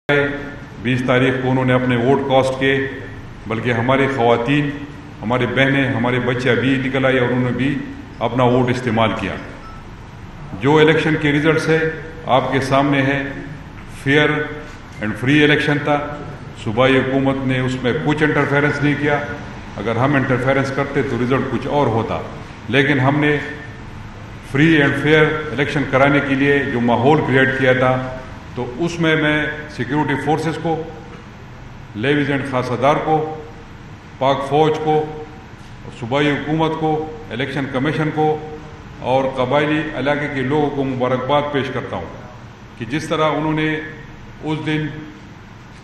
20 تاریخ کو انہوں نے اپنے ووٹ کاسٹ کیے، بلکہ ہماری خواتین، ہماری بہنیں، ہمارے بچے بھی نکل آئے اور انہوں نے بھی اپنا ووٹ استعمال کیا۔ جو الیکشن کے ریزلٹس ہے آپ کے سامنے ہے، فیئر اینڈ فری الیکشن تھا۔ صوبائی حکومت نے اس میں کچھ انٹرفیرنس نہیں کیا، اگر ہم انٹرفیرنس کرتے تو رزلٹ کچھ اور ہوتا، لیکن ہم نے فری اینڈ فیئر الیکشن کرانے کے لیے جو ماحول کریٹ کیا تھا، تو اس میں سیکیورٹی فورسز کو، لیویز اینڈ خاصدار کو، پاک فوج کو، صوبائی حکومت کو، الیکشن کمیشن کو اور قبائلی علاقے کے لوگوں کو مبارکباد پیش کرتا ہوں کہ جس طرح انہوں نے اس دن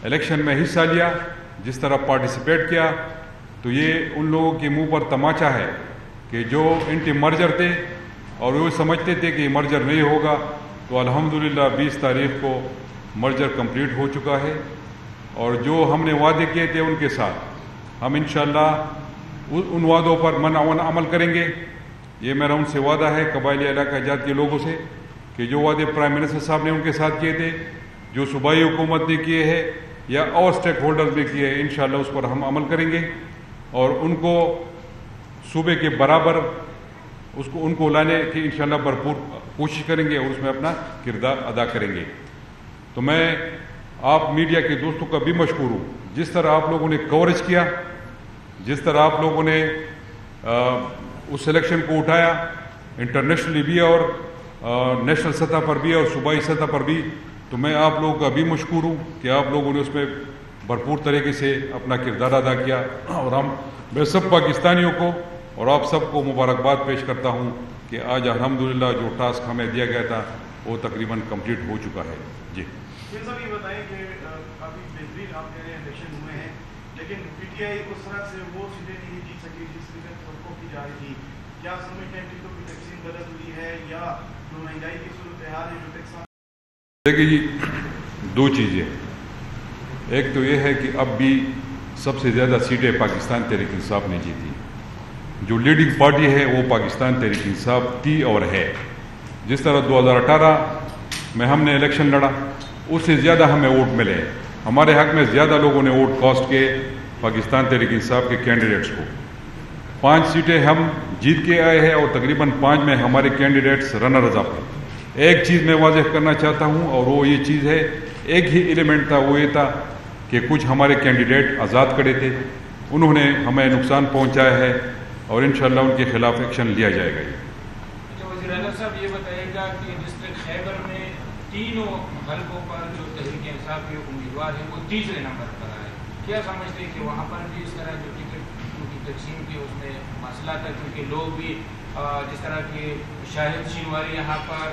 الیکشن میں حصہ لیا، جس طرح پارٹیسپیٹ کیا، تو یہ ان لوگوں کے منہ پر تماچا ہے کہ جو اینٹی مرجر تھے اور وہ سمجھتے تھے کہ یہ مرجر نہیں ہوگا، تو الحمدللہ 20 تاریخ کو مرجر کمپلیٹ ہو چکا ہے، اور جو ہم نے وعدے کیے تھے ان کے ساتھ ہم انشاءاللہ ان وعدوں پر منعون عمل کریں گے۔ یہ میرا ان سے وعدہ ہے قبائلی علاقہ جات کے لوگوں سے کہ جو وعدے پرائم منسٹر صاحب نے ان کے ساتھ کیے تھے، جو صوبائی حکومت نے کیے ہیں یا اور سٹیک ہولڈرز نے کیے ہیں، انشاءاللہ اس پر ہم عمل کریں گے اور ان کو صوبے کے برابر ان کو لانے کی انشاءاللہ بھرپور کوشش کریں گے اور اس میں اپنا کردار ادا کریں گے۔ تو میں آپ میڈیا کے دوستوں کا بھی مشکور ہوں، جس طرح آپ لوگوں نے کوریج کیا، جس طرح آپ لوگوں نے اس الیکشن کو اٹھایا انٹرنیشنلی بھی اور نیشنل سطح پر بھی اور صوبائی سطح پر بھی، تو میں آپ لوگوں کا بھی مشکور ہوں کہ آپ لوگوں نے اس میں بھرپور طریقے سے اپنا کردار ادا کیا، اور میں سب پاکستانیوں کو اور آپ سب کو مبارکباد پیش کرتا ہوں کہ آج الحمدللہ جو ٹاسک ہمیں دیا گیا تھا وہ تقریباً کمپلیٹ ہو چکا ہے۔ جی صاحب یہ بتائیں کہ کافی بہترین آپ کہہ رہے ہیں الیکشن ہوئے ہیں، لیکن پی ٹی آئی اس طرح سے وہ سیٹیں نہیں جیت سکی جس طرح توقع کی جا رہی تھی، کیا سمجھتے ہیں ٹکٹوں کی تقسیم غلط ہوئی ہے یا جو مہنگائی کی صورتحال ہے جو ٹیکس؟ دیکھیے جی، دو چیزیں، ایک تو یہ ہے کہ اب بھی سب سے زیادہ سیٹیں پاکستان تحریک انصاف نے جیتی، جو لیڈنگ پارٹی ہے وہ پاکستان تحریک انصاف تھی اور ہے۔ جس طرح 2018 میں ہم نے الیکشن لڑا، اس سے زیادہ ہمیں ووٹ ملے، ہمارے حق میں زیادہ لوگوں نے ووٹ کاسٹ کیے پاکستان تحریک انصاف کے کینڈیڈیٹس کو۔ 5 سیٹیں ہم جیت کے آئے ہیں اور تقریباً 5 میں ہمارے کینڈیڈیٹس رنرز اپ ہیں۔ ایک چیز میں واضح کرنا چاہتا ہوں اور وہ یہ چیز ہے، ایک ہی ایلیمنٹ تھا، وہ یہ تھا کہ کچھ ہمارے کینڈیڈیٹ آزاد کھڑے تھے، انہوں نے ہمیں نقصان پہنچایا ہے اور انشاءاللہ ان کے خلاف ایکشن لیا جائے گا۔ وزیر اعلیٰ صاحب یہ بتائیے گا کہ ڈسٹرکٹ خیبر میں تینوں حلقوں پر جو تحریک انصاف کے امیدوار ہیں وہ تیسرے نمبر پر آئے، کیا سمجھتے ہیں کہ وہاں پر بھی اس طرح جو ٹکٹ کی تقسیم کی اس میں مسئلہ تھا، کیونکہ لوگ بھی جس طرح کہ شاہد شینواری یہاں پر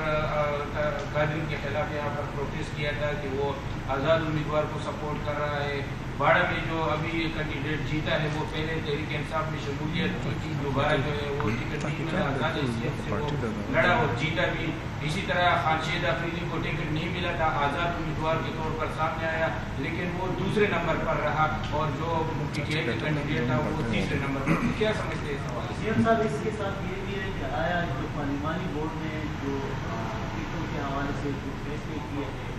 قادری کے خلاف یہاں پر پروٹیسٹ کیا تھا کہ وہ آزاد امیدوار کو سپورٹ کر رہا ہے، باڑہ میں جو ابھی کینڈیڈیٹ جیتا ہے وہ پہلے تحریک انصاف میں شمولیت کی تھی، دوبارہ جو ہے وہ ٹکٹ نہیں ملا، آزاد حیثیت سے وہ لڑا اور جیتا بھی۔ اسی طرح خانشید آفریدی کو ٹکٹ نہیں ملا تھا، آزاد امیدوار کے طور پر سامنے آیا لیکن وہ دوسرے نمبر پر رہا، اور جو پی ٹی آئی کا کینڈیڈیٹ تھا وہ تیسرے نمبر پر۔ کیا سمجھتے ہیں اس حوالے صاحب؟ اس کے ساتھ یہ بھی ہے کہ آیا جو پارلیمانی بورڈ نے جو ٹکٹوں کے حوالے سے جو فیصلے کیے تھے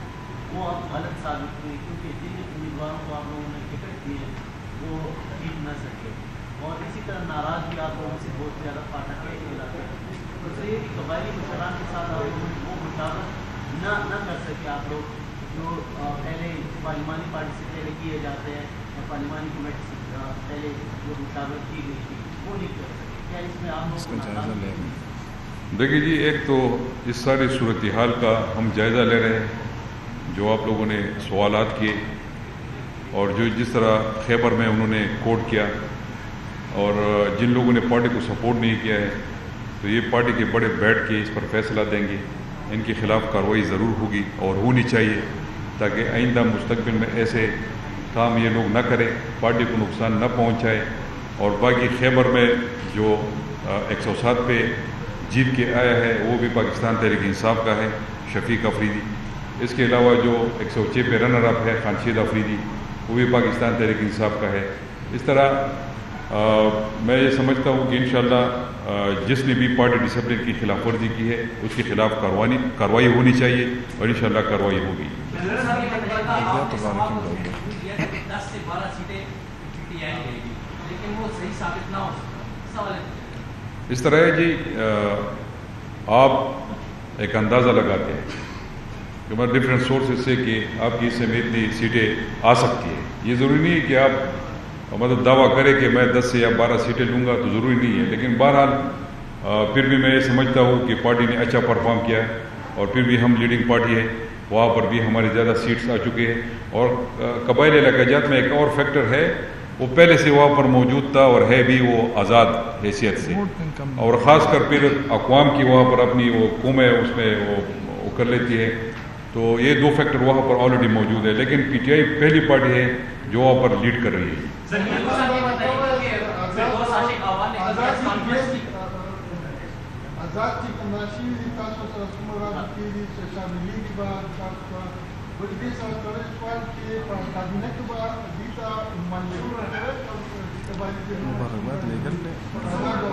وہ اب غلط ثابت ہوئے، کیونکہ جن امیدواروں کو آپ لوگوں نے ٹکٹ دیے وہ جیت نہ سکے، اور اسی طرح ناراض بھی آپ لوگوں سے بہت زیادہ پاٹا کے علاقے تو یہ قبائلی مشران کے ساتھ آپ لوگوں نے وہ مطابق نہ کر سکے، آپ لوگ جو پہلے پارلیمانی پارٹی سے پہلے کیے جاتے ہیں یا پارلیمانی کمیٹی سے پہلے جو مطابق کی گئی تھی وہ نہیں کر سکے، کیا اس میں آپ لوگ؟ دیکھیے جی، ایک تو اس ساری صورتحال کا ہم جائزہ لے رہے ہیں، جو آپ لوگوں نے سوالات کیے اور جو جس طرح خیبر میں انہوں نے کوٹ کیا، اور جن لوگوں نے پارٹی کو سپورٹ نہیں کیا ہے تو یہ پارٹی کے بڑے بیٹھ کے اس پر فیصلہ دیں گے، ان کے خلاف کارروائی ضرور ہوگی اور ہونی چاہیے، تاکہ آئندہ مستقبل میں ایسے کام یہ لوگ نہ کریں، پارٹی کو نقصان نہ پہنچائے۔ اور باقی خیبر میں جو 107 پہ جیت کے آیا ہے وہ بھی پاکستان تحریک انصاف کا ہے، شفیق آفریدی۔ اس کے علاوہ جو 106 پہ رنر اپ ہے خانشید آفریدی، وہ بھی پاکستان تحریک انصاف کا ہے۔ اس طرح میں یہ سمجھتا ہوں کہ انشاءاللہ جس نے بھی پارٹی ڈسپلن کی خلاف ورزی کی ہے اس کے خلاف کارروائی ہونی چاہیے اور انشاءاللہ کارروائی ہوگی۔ 10 سے 12 سیٹیں PTI لے گی لیکن وہ صحیح ثابت نہ ہو سکتا. اس طرح ہے جی آپ ایک اندازہ لگاتے ہیں کہ میں ڈفرینٹ سورسز سے کہ آپ کی اس سے میں اتنی سیٹیں آ سکتی ہیں. یہ ضروری نہیں ہے کہ آپ مطلب دعویٰ کریں کہ میں 10 سے یا 12 سیٹیں لوں گا تو ضروری نہیں ہے. لیکن بہرحال پھر بھی میں یہ سمجھتا ہوں کہ پارٹی نے اچھا پرفارم کیا ہے اور پھر بھی ہم لیڈنگ پارٹی ہے. وہاں پر بھی ہمارے زیادہ سیٹس آ چکے ہیں. اور قبائلی علاقہ جات میں ایک اور فیکٹر ہے, وہ پہلے سے وہاں پر موجود تھا اور ہے بھی وہ آزاد حیثیت سے, اور خاص کر پھر اقوام کی وہاں پر اپنی وہ قومیں اس میں وہ کر لیتی ہے. تو یہ دو فیکٹر وہاں پر آلریڈی موجود ہے. لیکن PTI پہلی پارٹی ہے جو وہاں پر لیڈ کر رہی ہے.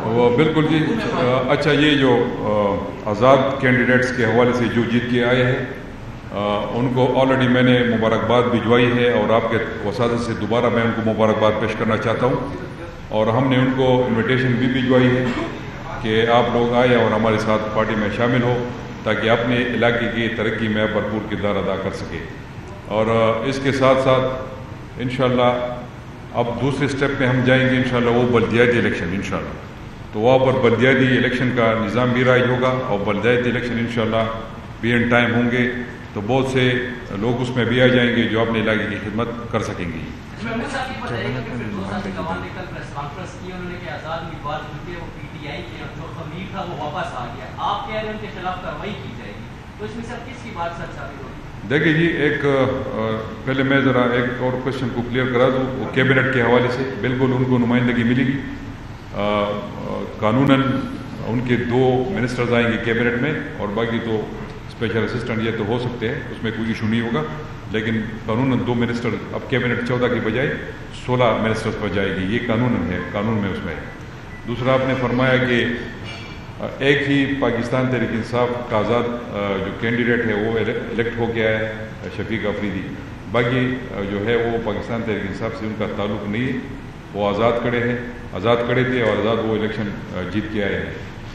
وہ بالکل جی. اچھا, یہ جو آزاد کینڈیڈیٹس کے حوالے سے جو جیت کے آئے ہیں ان کو آلریڈی میں نے مبارکباد بھجوائی ہے, اور آپ کے وسادت سے دوبارہ میں ان کو مبارکباد پیش کرنا چاہتا ہوں. اور ہم نے ان کو انویٹیشن بھی بھجوائی ہے کہ آپ لوگ آئے اور ہمارے ساتھ پارٹی میں شامل ہو تاکہ اپنے علاقے کی ترقی میں بھرپور کردار ادا کر سکے. اور اس کے ساتھ ساتھ انشاءاللہ اب دوسرے سٹیپ میں ہم جائیں گے انشاءاللہ, وہ بلدیاتی الیکشن انشاءاللہ. تو وہاں پر بلدیاتی الیکشن کا نظام بھی رائج ہوگا, اور بلدیاتی الیکشن انشاءاللہ بھی ان ٹائم ہوں گے. تو بہت سے لوگ اس میں بھی آ جائیں گے جو اپنے علاقے کی خدمت کر سکیں گے. دیکھیں جی, ایک پہلے میں ذرا ایک اور کوشچن کو کلیئر کرا دوں. وہ کیبنٹ کے حوالے سے بالکل ان کو نمائندگی ملے گی. قانوناً ان کے 2 منسٹرز آئیں گے کیبنٹ میں, اور باقی تو اسپیشل اسسٹنٹ یہ تو ہو سکتے ہیں, اس میں کوئی ایشو نہیں ہوگا. لیکن قانوناً 2 منسٹر, اب کیبنٹ 14 کی بجائے 16 منسٹرز پر جائے گی. یہ قانوناً ہے, قانون میں اس میں ہے. دوسرا آپ نے فرمایا کہ ایک ہی پاکستان تحریک انصاف کا آزاد جو کینڈیڈیٹ ہے وہ الیکٹ ہو گیا ہے, شفیق آفریدی. باقی جو ہے وہ پاکستان تحریک انصاف سے ان کا تعلق نہیں ہے, وہ آزاد کھڑے تھے اور آزاد وہ الیکشن جیت کے آئے ہیں.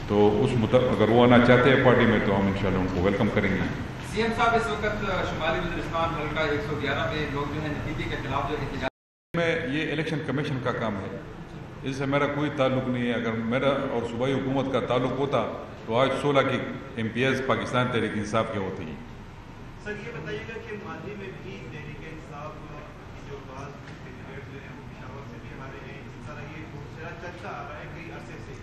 تو اس اگر وہ آنا چاہتے ہیں پارٹی میں تو ہم انشاءاللہ ان کو ویلکم کریں گے. CM صاحب اس وقت شمالی وزیرستان حلقہ 111 میں لوگ جو ہے نتیجے کے خلاف جو احتجاج میں, یہ الیکشن کمیشن کا کام ہے, اس سے میرا کوئی تعلق نہیں ہے. اگر میرا اور صوبائی حکومت کا تعلق ہوتا تو آج 16 کی MPs پاکستان تحریک انصاف کے ہوتے ہیں. سر یہ بتائیے گا کہ ماضی میں بھی تحریک انصاف کی جو بعض کینڈیڈیٹس جو ہیں وہ پشاور سے بھی ہمارے ہیں, اس طرح یہ دوسرا چلتا آ رہا ہے کئی عرصے سے.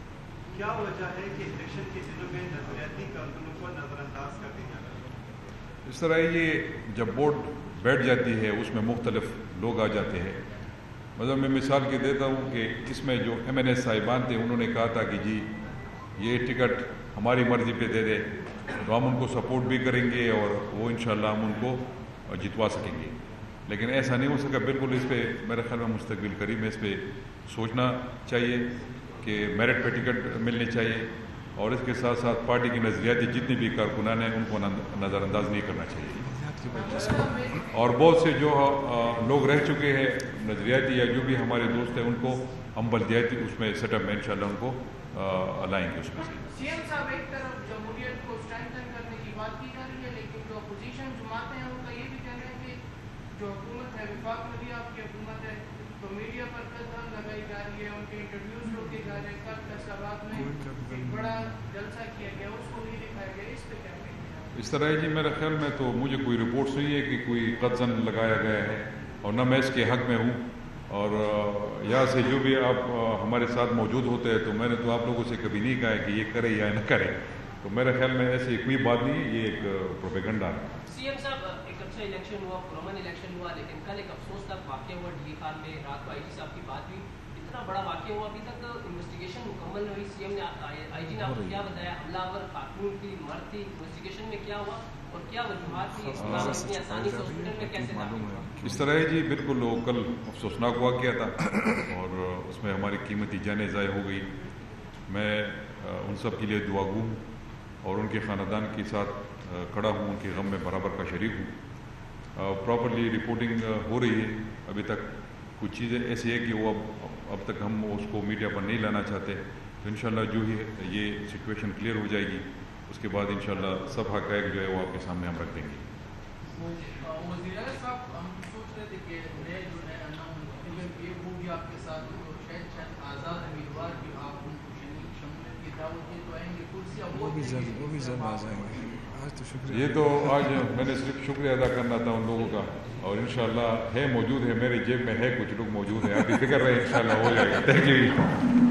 کیا وجہ ہے کہ الیکشن کے دنوں میں نظریاتی کارکنوں کو نظر انداز کر دیا جاتا ہے؟ اس طرح یہ جب بورڈ بیٹھ جاتی ہے اس میں مختلف لوگ آ جاتے ہیں. مطلب میں مثال کے دیتا ہوں کہ اس میں جو MNS صاحبان تھے انہوں نے کہا تھا کہ جی یہ ٹکٹ ہماری مرضی پہ دے دے تو ہم ان کو سپورٹ بھی کریں گے اور وہ انشاءاللہ ہم ان کو جتوا سکیں گے. لیکن ایسا نہیں ہو سکا. بالکل اس پہ میرے خیال میں مستقبل قریب میں اس پہ سوچنا چاہیے کہ میرٹ پہ ٹکٹ ملنی چاہیے, اور اس کے ساتھ ساتھ پارٹی کی نظریاتی جتنی بھی کارکنان ہیں ان کو نظر انداز نہیں کرنا چاہیے. اور بہت سے جو لوگ رہ چکے ہیں نظریاتی یا جو بھی ہمارے دوست ہیں ان کو ہم بلدیاتی اس میں سیٹ اپ میں انشاءاللہ ان کو لائیں گے. اس میں سے CM صاحب ایک طرف جمہوریت کو اسٹرینتھن کرنے کی بات کی جا رہی ہے, لیکن جو اپوزیشن جماعتیں ہیں ان کا یہ بھی کہنا ہے کہ جو حکومت ہے, وفاق میں بھی آپ کی حکومت ہے, تو میڈیا پر قدم لگائی جا رہی ہے, ان کے انٹرویوز روکے جا رہے ہیں. کل فیصلات میں ایک بڑا جلسہ کیا گیا, اس کو نہیں دکھایا گیا. اس پہ کیا کہیں گے؟ اس طرح ہے جی, میرے خیال میں تو مجھے کوئی رپورٹس نہیں ہے کہ کوئی قدم لگایا گیا ہے, اور نہ میں اس کے حق میں ہوں. اور یہاں سے جو بھی آپ ہمارے ساتھ موجود ہوتے ہیں تو میں نے تو آپ لوگوں سے کبھی نہیں کہا ہے کہ یہ کرے یا نہ کرے. تو میرے خیال میں ایسی کوئی بات نہیں ہے, یہ ایک پروپیگنڈا ہے. CM صاحب ایک اچھا الیکشن ہوا, پرامن الیکشن ہوا, لیکن کل ایک افسوس تک واقعہ ہوا ڈی خان میں. رات کو IG صاحب کی بات ہوئی, اتنا بڑا واقعہ ہوا, ابھی تک انویسٹیگیشن مکمل نہیں ہوئی. CM نے IG نے آپ کو کیا بتایا؟ حملہ آور خاتون تھی, مرد تھی, انویسٹیگیشن میں کیا ہوا اور کیا وجوہات تھی؟ اس طرح اتنی آسانی سے ہاسپٹل میں کیسے داخل ہوا؟ اس طرح ہے جی, بالکل وہ کل افسوسناک واقعہ تھا اور اس میں ہماری قیمتی جانیں ضائع ہو گئی. میں ان سب کے لیے دعا گو ہوں اور ان کے خاندان کے ساتھ کھڑا ہوں, ان کے غم میں برابر کا شریک ہوں. پراپرلی رپورٹنگ ہو رہی ہے. ابھی تک کچھ چیزیں ایسی ہے کہ وہ اب تک ہم اس کو میڈیا پر نہیں لانا چاہتے. تو انشاءاللہ جو ہی یہ سچویشن کلیئر ہو جائے گی اس کے بعد انشاءاللہ سب حقائق جو ہے وہ آپ کے سامنے ہم رکھ دیں گے. وزیر اعلیٰ صاحب ہم سوچ رہے تھے کہ نئے جو نئے اناؤنس وہ بھی آپ کے ساتھ شاید آزاد امیدوار بھی آپ ان کو شمولیت کی دعوت دیے تو آئیں گے کرسی وہ بھی جلد آ جائیں گے. آج تو شکریہ. یہ تو آج میں نے صرف شکریہ ادا کرنا تھا ان لوگوں کا, اور انشاءاللہ ہے موجود ہے, میرے جیب میں ہے, کچھ لوگ موجود ہیں, آپ بھی فکر رہے ہیں, انشاءاللہ ہو جائے گا. Thank you.